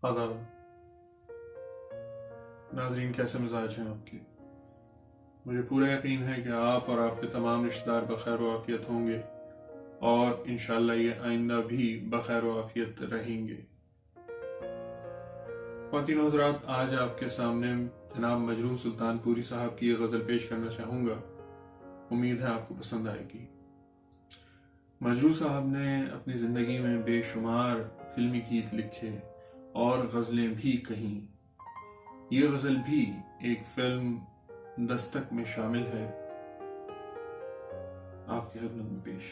آداب ناظرین، کیسے مزاج ہیں آپ کے؟ مجھے پورا یقین ہے کہ آپ اور آپ کے تمام رشتہ دار بخیر و عافیت ہوں گے اور انشاءاللہ یہ آئندہ بھی بخیر و عافیت رہیں گے۔ خواتین و حضرات، آج آپ کے سامنے جناب مجروح سلطان پوری صاحب کی یہ غزل پیش کرنا چاہوں گا۔ امید ہے آپ کو پسند آئے گی۔ مجروح صاحب نے اپنی زندگی میں بے شمار فلمی گیت لکھے اور غزلیں بھی کہیں۔ یہ غزل بھی ایک فلم دستک میں شامل ہے، آپ کی خدمت میں پیش۔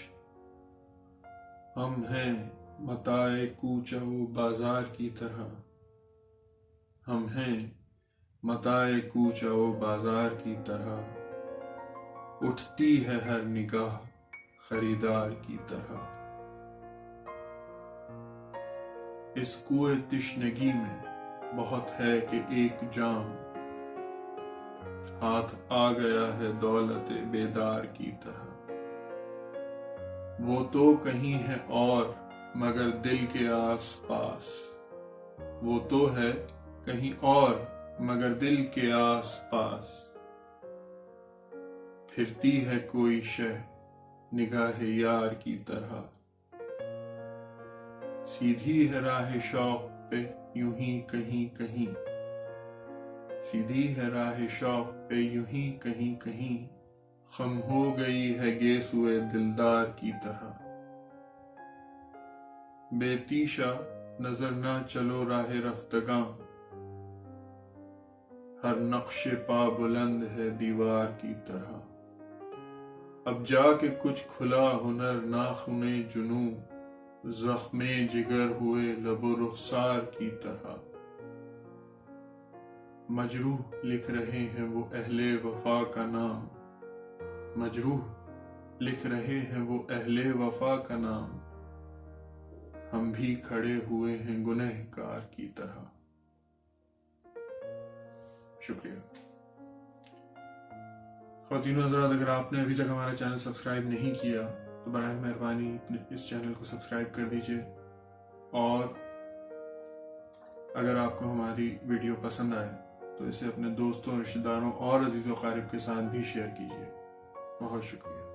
ہم ہیں متاع کوچہ و بازار کی طرح، ہم ہیں متاع کوچہ و بازار کی طرح، اٹھتی ہے ہر نگاہ خریدار کی طرح۔ اس کوئے تشنگی میں بہت ہے کہ ایک جام، ہاتھ آ گیا ہے دولت بیدار کی طرح۔ وہ تو کہیں ہے اور مگر دل کے آس پاس، وہ تو ہے کہیں اور مگر دل کے آس پاس، پھرتی ہے کوئی شے نگاہ یار کی طرح۔ سیدھی ہے راہ شوق پہ یوں ہی کہیں کہیں، سیدھی ہے راہ شوق پہ یوں ہی کہیں کہیں، خم ہو گئی ہے گیسوئے دلدار کی طرح۔ بے تیشا نظر نہ چلو راہ رفتگاں، ہر نقش پا بلند ہے دیوار کی طرح۔ اب جا کے کچھ کھلا ہنر ناخن جنوں، زخم جگر ہوئے لب و رخسار کی طرح۔ مجروح لکھ رہے ہیں وہ اہل وفا کا نام، مجروح لکھ رہے ہیں وہ اہل وفا کا نام، ہم بھی کھڑے ہوئے ہیں گنہگار کی طرح۔ شکریہ۔ خواتین و حضرات، اگر آپ نے ابھی تک ہمارا چینل سبسکرائب نہیں کیا تو براہ مہربانی اس چینل کو سبسکرائب کر دیجئے، اور اگر آپ کو ہماری ویڈیو پسند آئے تو اسے اپنے دوستوں، رشتہ داروں اور عزیز و اقارب کے ساتھ بھی شیئر کیجئے۔ بہت شکریہ۔